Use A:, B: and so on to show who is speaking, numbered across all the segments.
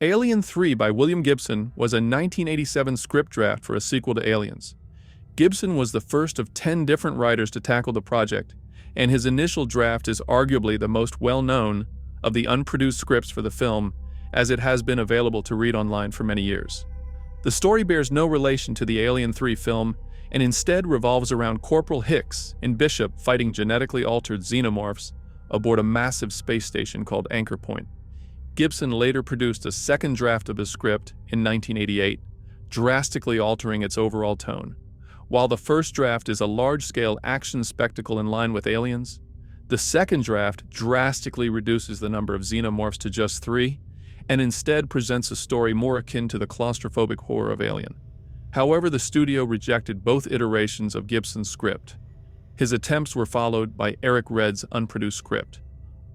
A: Alien 3 by William Gibson was a 1987 script draft for a sequel to Aliens. Gibson was the first of 10 different writers to tackle the project, and his initial draft is arguably the most well-known of the unproduced scripts for the film, as it has been available to read online for many years. The story bears no relation to the Alien 3 film, and instead revolves around Corporal Hicks and Bishop fighting genetically altered xenomorphs aboard a massive space station called Anchorpoint. Gibson later produced a second draft of his script in 1988, drastically altering its overall tone. While the first draft is a large-scale action spectacle in line with Aliens, the second draft drastically reduces the number of xenomorphs to just 3, and instead presents a story more akin to the claustrophobic horror of Alien. However, the studio rejected both iterations of Gibson's script. His attempts were followed by Eric Red's unproduced script.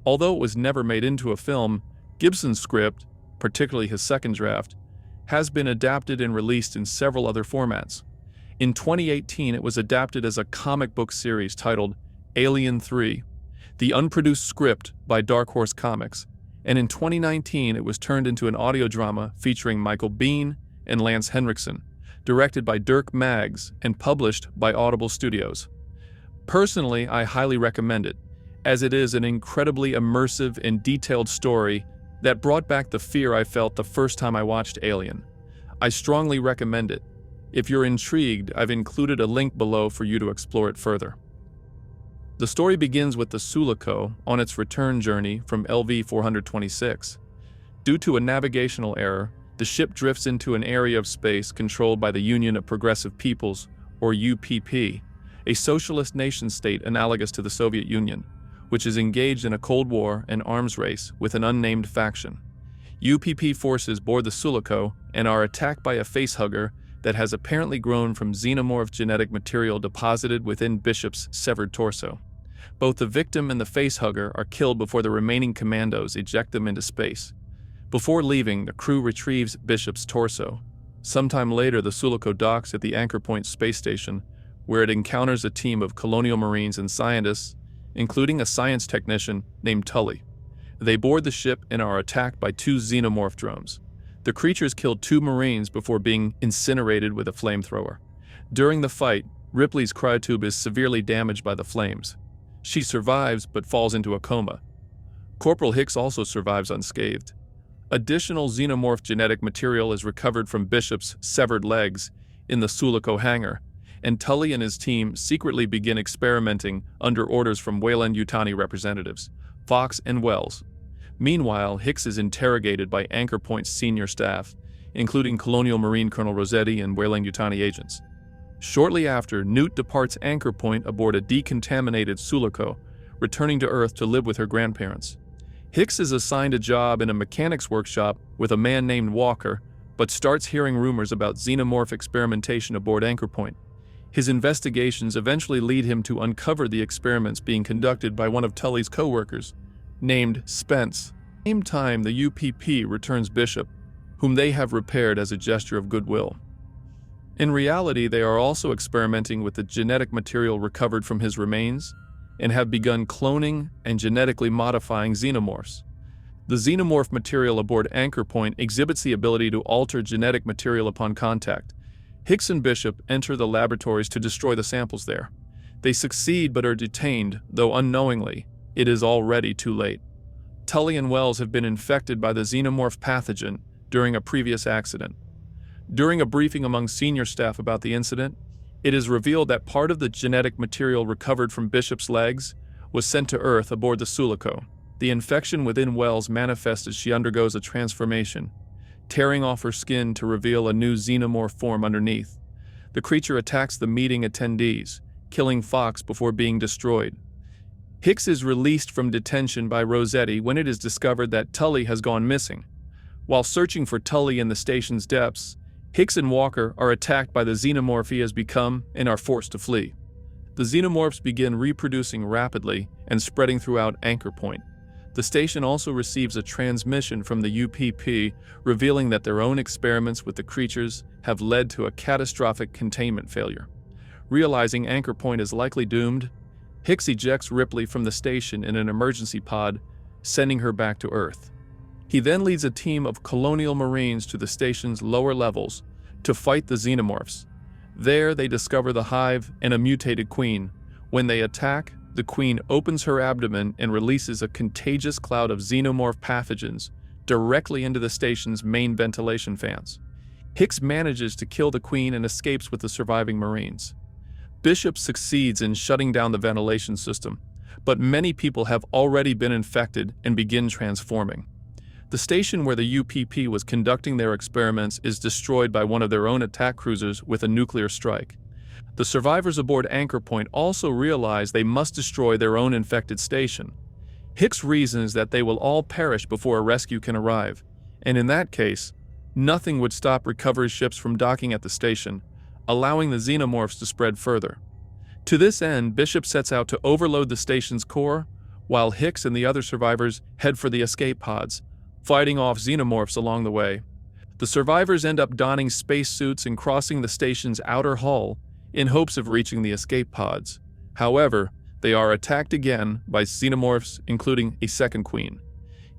A: Although it was never made into a film, Gibson's script, particularly his second draft, has been adapted and released in several other formats. In 2018, it was adapted as a comic book series titled Alien 3, the unproduced script by Dark Horse Comics, and in 2019 it was turned into an audio drama featuring Michael Biehn and Lance Henriksen, directed by Dirk Maggs and published by Audible Studios. Personally, I highly recommend it, as it is an incredibly immersive and detailed story that brought back the fear I felt the first time I watched Alien. I strongly recommend it. If you're intrigued, I've included a link below for you to explore it further. The story begins with the Sulaco on its return journey from LV-426. Due to a navigational error, the ship drifts into an area of space controlled by the Union of Progressive Peoples, or UPP, a socialist nation-state analogous to the Soviet Union, which is engaged in a Cold War and arms race with an unnamed faction. UPP forces board the Sulaco and are attacked by a facehugger that has apparently grown from xenomorph genetic material deposited within Bishop's severed torso. Both the victim and the facehugger are killed before the remaining commandos eject them into space. Before leaving, the crew retrieves Bishop's torso. Sometime later, the Sulaco docks at the Anchorpoint Space Station, where it encounters a team of colonial marines and scientists, including a science technician named Tully. They board the ship and are attacked by 2 xenomorph drones. The creatures killed 2 Marines before being incinerated with a flamethrower. During the fight, Ripley's cryotube is severely damaged by the flames. She survives but falls into a coma. Corporal Hicks also survives unscathed. Additional xenomorph genetic material is recovered from Bishop's severed legs in the Sulaco hangar, and Tully and his team secretly begin experimenting under orders from Weyland-Yutani representatives, Fox and Wells. Meanwhile, Hicks is interrogated by Anchorpoint's senior staff, including Colonial Marine Colonel Rossetti and Weyland-Yutani agents. Shortly after, Newt departs Anchorpoint aboard a decontaminated Sulaco, returning to Earth to live with her grandparents. Hicks is assigned a job in a mechanics workshop with a man named Walker, but starts hearing rumors about xenomorph experimentation aboard Anchorpoint. His investigations eventually lead him to uncover the experiments being conducted by one of Tully's co-workers, named Spence. At the same time, the UPP returns Bishop, whom they have repaired as a gesture of goodwill. In reality, they are also experimenting with the genetic material recovered from his remains and have begun cloning and genetically modifying xenomorphs. The xenomorph material aboard Anchorpoint exhibits the ability to alter genetic material upon contact. Hicks and Bishop enter the laboratories to destroy the samples there. They succeed but are detained, though unknowingly, it is already too late. Tully and Wells have been infected by the xenomorph pathogen during a previous accident. During a briefing among senior staff about the incident, it is revealed that part of the genetic material recovered from Bishop's legs was sent to Earth aboard the Sulaco. The infection within Wells manifests as she undergoes a transformation, tearing off her skin to reveal a new xenomorph form underneath. The creature attacks the meeting attendees, killing Fox before being destroyed. Hicks is released from detention by Rossetti when it is discovered that Tully has gone missing. While searching for Tully in the station's depths, Hicks and Walker are attacked by the xenomorph he has become and are forced to flee. The xenomorphs begin reproducing rapidly and spreading throughout Anchorpoint. The station also receives a transmission from the UPP revealing that their own experiments with the creatures have led to a catastrophic containment failure. Realizing Anchorpoint is likely doomed, Hicks ejects Ripley from the station in an emergency pod, sending her back to Earth. He then leads a team of colonial marines to the station's lower levels to fight the xenomorphs. There, they discover the hive and a mutated queen. When they attack, the queen opens her abdomen and releases a contagious cloud of xenomorph pathogens directly into the station's main ventilation fans. Hicks manages to kill the queen and escapes with the surviving marines. Bishop succeeds in shutting down the ventilation system, but many people have already been infected and begin transforming. The station where the UPP was conducting their experiments is destroyed by one of their own attack cruisers with a nuclear strike. The survivors aboard Anchorpoint also realize they must destroy their own infected station. Hicks reasons that they will all perish before a rescue can arrive, and in that case, nothing would stop recovery ships from docking at the station, allowing the xenomorphs to spread further. To this end, Bishop sets out to overload the station's core, while Hicks and the other survivors head for the escape pods, fighting off xenomorphs along the way. The survivors end up donning spacesuits and crossing the station's outer hull in hopes of reaching the escape pods. However, they are attacked again by xenomorphs, including a second queen.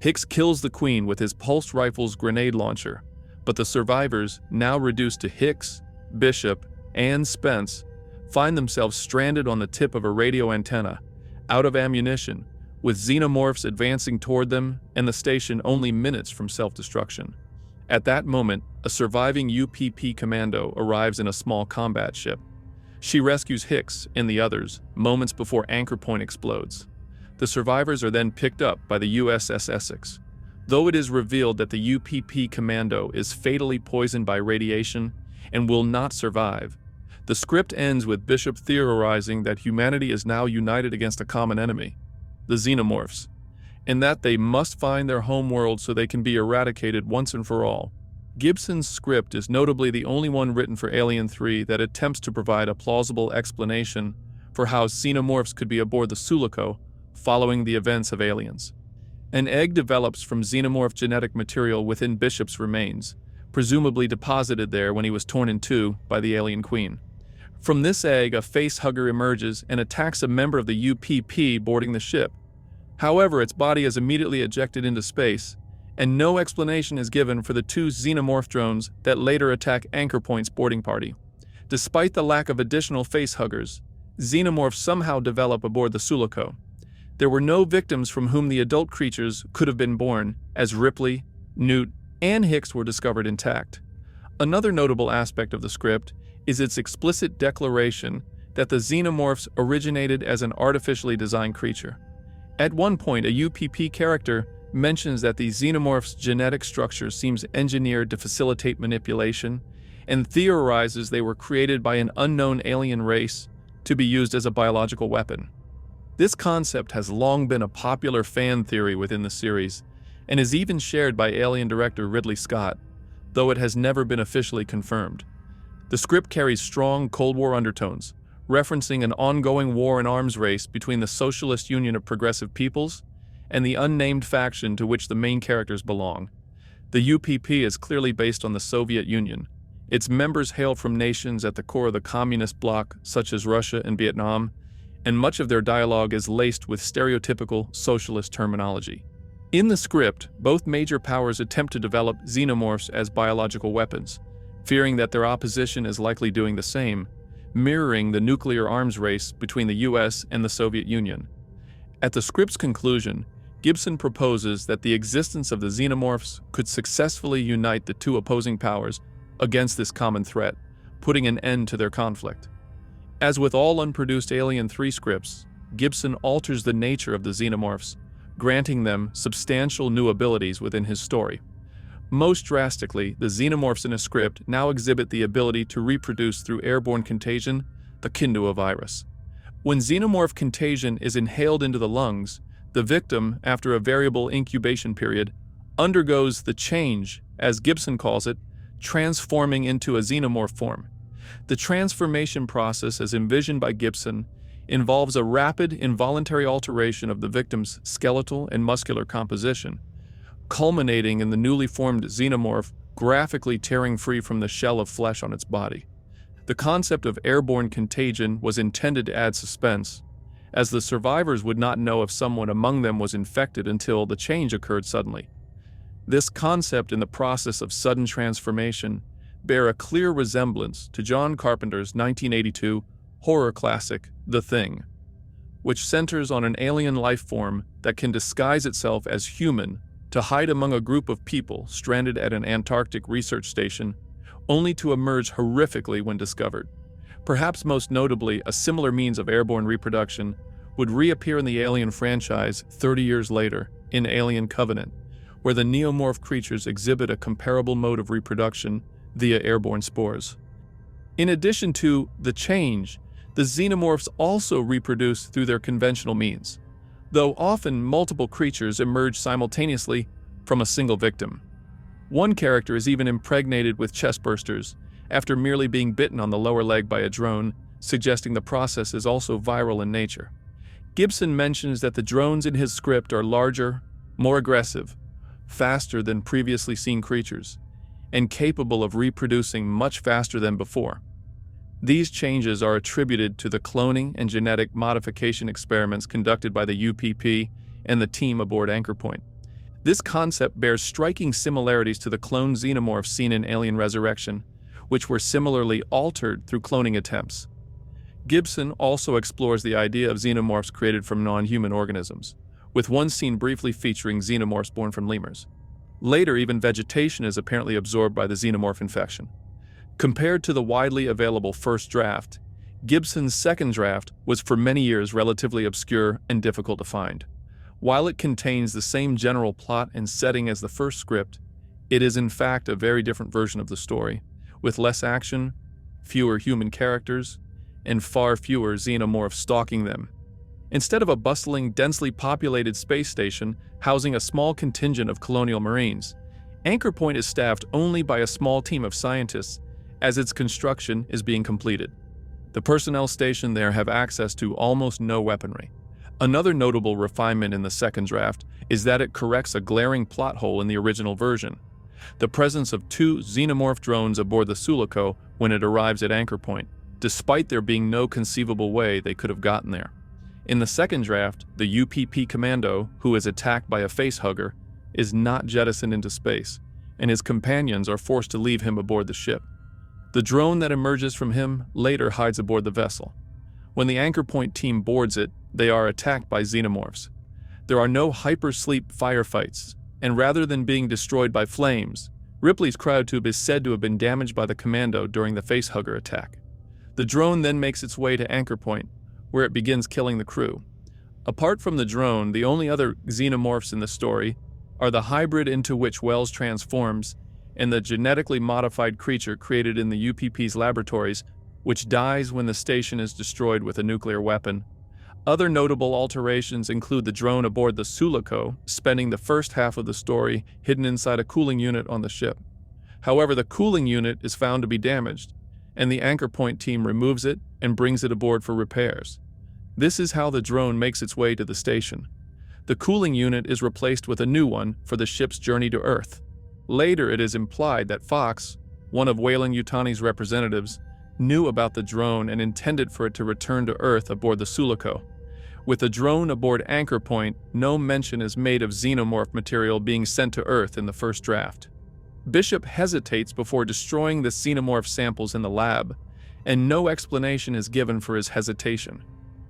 A: Hicks kills the queen with his pulse rifle's grenade launcher, but the survivors, now reduced to Hicks, Bishop, and Spence, find themselves stranded on the tip of a radio antenna, out of ammunition, with xenomorphs advancing toward them and the station only minutes from self-destruction. At that moment, a surviving UPP commando arrives in a small combat ship. She rescues Hicks and the others moments before Anchorpoint explodes. The survivors are then picked up by the USS Essex. Though it is revealed that the UPP commando is fatally poisoned by radiation and will not survive, the script ends with Bishop theorizing that humanity is now united against a common enemy, the xenomorphs, and that they must find their homeworld so they can be eradicated once and for all. Gibson's script is notably the only one written for Alien 3 that attempts to provide a plausible explanation for how xenomorphs could be aboard the Sulaco following the events of Aliens. An egg develops from xenomorph genetic material within Bishop's remains, presumably deposited there when he was torn in two by the alien queen. From this egg, a facehugger emerges and attacks a member of the UPP boarding the ship. However, its body is immediately ejected into space, and no explanation is given for the two xenomorph drones that later attack Anchorpoint's boarding party. Despite the lack of additional facehuggers, xenomorphs somehow develop aboard the Sulaco. There were no victims from whom the adult creatures could have been born, as Ripley, Newt, and Hicks were discovered intact. Another notable aspect of the script is its explicit declaration that the xenomorphs originated as an artificially designed creature. At one point, a UPP character mentions that the xenomorph's genetic structure seems engineered to facilitate manipulation, and theorizes they were created by an unknown alien race to be used as a biological weapon. This concept has long been a popular fan theory within the series, and is even shared by Alien director Ridley Scott, though it has never been officially confirmed. The script carries strong Cold War undertones, referencing an ongoing war and arms race between the Socialist Union of Progressive Peoples and the unnamed faction to which the main characters belong. The UPP is clearly based on the Soviet Union. Its members hail from nations at the core of the communist bloc, such as Russia and Vietnam, and much of their dialogue is laced with stereotypical socialist terminology. In the script, both major powers attempt to develop xenomorphs as biological weapons, fearing that their opposition is likely doing the same, mirroring the nuclear arms race between the US and the Soviet Union. At the script's conclusion, Gibson proposes that the existence of the xenomorphs could successfully unite the two opposing powers against this common threat, putting an end to their conflict. As with all unproduced Alien 3 scripts, Gibson alters the nature of the xenomorphs, granting them substantial new abilities within his story. Most drastically, the xenomorphs in a script now exhibit the ability to reproduce through airborne contagion, akin to a virus. When xenomorph contagion is inhaled into the lungs, the victim, after a variable incubation period, undergoes the change, as Gibson calls it, transforming into a xenomorph form. The transformation process, as envisioned by Gibson, involves a rapid, involuntary alteration of the victim's skeletal and muscular composition, culminating in the newly formed xenomorph graphically tearing free from the shell of flesh on its body. The concept of airborne contagion was intended to add suspense, as the survivors would not know if someone among them was infected until the change occurred suddenly. This concept and the process of sudden transformation bear a clear resemblance to John Carpenter's 1982 horror classic, The Thing, which centers on an alien life form that can disguise itself as human to hide among a group of people stranded at an Antarctic research station, only to emerge horrifically when discovered. Perhaps most notably, a similar means of airborne reproduction would reappear in the Alien franchise 30 years later in Alien Covenant, where the neomorph creatures exhibit a comparable mode of reproduction via airborne spores. In addition to the change, the xenomorphs also reproduce through their conventional means, though often multiple creatures emerge simultaneously from a single victim. One character is even impregnated with chest bursters after merely being bitten on the lower leg by a drone, suggesting the process is also viral in nature. Gibson mentions that the drones in his script are larger, more aggressive, faster than previously seen creatures, and capable of reproducing much faster than before. These changes are attributed to the cloning and genetic modification experiments conducted by the UPP and the team aboard Anchorpoint. This concept bears striking similarities to the cloned xenomorphs seen in Alien Resurrection, which were similarly altered through cloning attempts. Gibson also explores the idea of xenomorphs created from non-human organisms, with one scene briefly featuring xenomorphs born from lemurs. Later, even vegetation is apparently absorbed by the xenomorph infection. Compared to the widely available first draft, Gibson's second draft was for many years relatively obscure and difficult to find. While it contains the same general plot and setting as the first script, it is in fact a very different version of the story, with less action, fewer human characters, and far fewer xenomorphs stalking them. Instead of a bustling, densely populated space station housing a small contingent of colonial marines, Anchorpoint is staffed only by a small team of scientists as its construction is being completed. The personnel stationed there have access to almost no weaponry. Another notable refinement in the second draft is that it corrects a glaring plot hole in the original version: the presence of 2 xenomorph drones aboard the Sulaco when it arrives at Anchorpoint, despite there being no conceivable way they could have gotten there. In the second draft, the UPP commando, who is attacked by a facehugger, is not jettisoned into space, and his companions are forced to leave him aboard the ship. The drone that emerges from him later hides aboard the vessel. When the Anchorpoint team boards it, they are attacked by xenomorphs. There are no hypersleep firefights, and rather than being destroyed by flames, Ripley's cryotube is said to have been damaged by the commando during the facehugger attack. The drone then makes its way to Anchorpoint, where it begins killing the crew. Apart from the drone, the only other xenomorphs in the story are the hybrid into which Wells transforms and the genetically modified creature created in the UPP's laboratories, which dies when the station is destroyed with a nuclear weapon. Other notable alterations include the drone aboard the Sulaco, spending the first half of the story hidden inside a cooling unit on the ship. However, the cooling unit is found to be damaged, and the Anchorpoint team removes it and brings it aboard for repairs. This is how the drone makes its way to the station. The cooling unit is replaced with a new one for the ship's journey to Earth. Later, it is implied that Fox, one of Weyland-Yutani's representatives, knew about the drone and intended for it to return to Earth aboard the Sulaco. With the drone aboard Anchorpoint, no mention is made of xenomorph material being sent to Earth in the first draft. Bishop hesitates before destroying the xenomorph samples in the lab, and no explanation is given for his hesitation.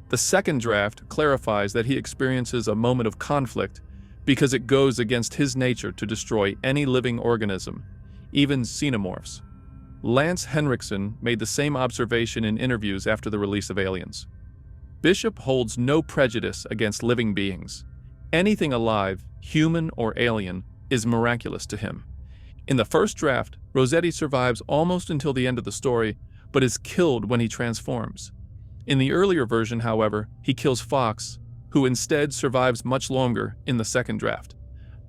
A: The second draft clarifies that he experiences a moment of conflict because it goes against his nature to destroy any living organism, even xenomorphs. Lance Henriksen made the same observation in interviews after the release of Aliens. Bishop holds no prejudice against living beings. Anything alive, human or alien, is miraculous to him. In the first draft, Rossetti survives almost until the end of the story, but is killed when he transforms. In the earlier version, however, he kills Fox, who instead survives much longer in the second draft.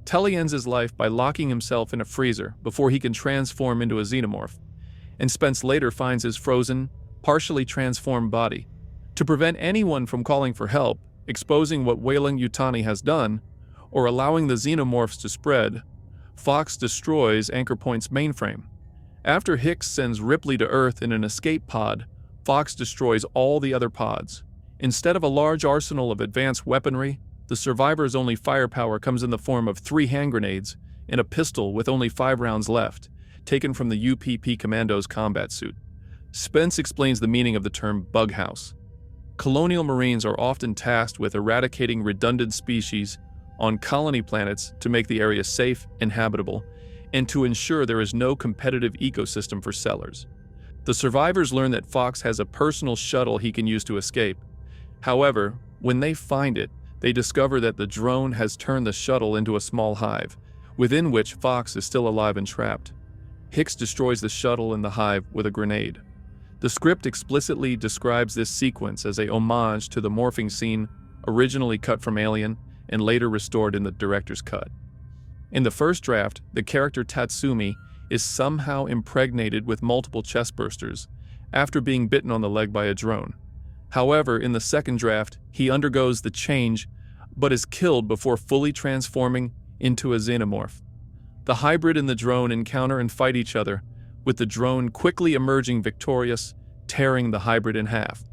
A: Tully ends his life by locking himself in a freezer before he can transform into a xenomorph, and Spence later finds his frozen, partially transformed body. To prevent anyone from calling for help, exposing what Weyland-Yutani has done, or allowing the xenomorphs to spread, Fox destroys Anchorpoint's mainframe. After Hicks sends Ripley to Earth in an escape pod, Fox destroys all the other pods. Instead of a large arsenal of advanced weaponry, the survivors' only firepower comes in the form of 3 hand grenades and a pistol with only 5 rounds left, taken from the UPP Commando's combat suit. Spence explains the meaning of the term bug house. Colonial Marines are often tasked with eradicating redundant species on colony planets to make the area safe and habitable, and to ensure there is no competitive ecosystem for settlers. The survivors learn that Fox has a personal shuttle he can use to escape. However, when they find it, they discover that the drone has turned the shuttle into a small hive, within which Fox is still alive and trapped. Hicks destroys the shuttle and the hive with a grenade. The script explicitly describes this sequence as a homage to the morphing scene originally cut from Alien and later restored in the director's cut. In the first draft, the character Tatsumi is somehow impregnated with multiple chestbursters after being bitten on the leg by a drone. However, in the second draft, he undergoes the change but is killed before fully transforming into a xenomorph. The hybrid and the drone encounter and fight each other, with the drone quickly emerging victorious, tearing the hybrid in half.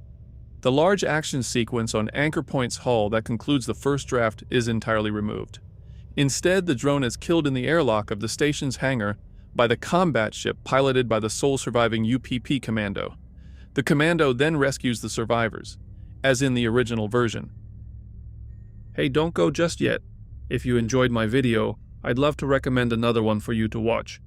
A: The large action sequence on Anchorpoint's hull that concludes the first draft is entirely removed. Instead, the drone is killed in the airlock of the station's hangar by the combat ship piloted by the sole surviving UPP Commando. The Commando then rescues the survivors, as in the original version. Hey, don't go just yet. If you enjoyed my video, I'd love to recommend another one for you to watch.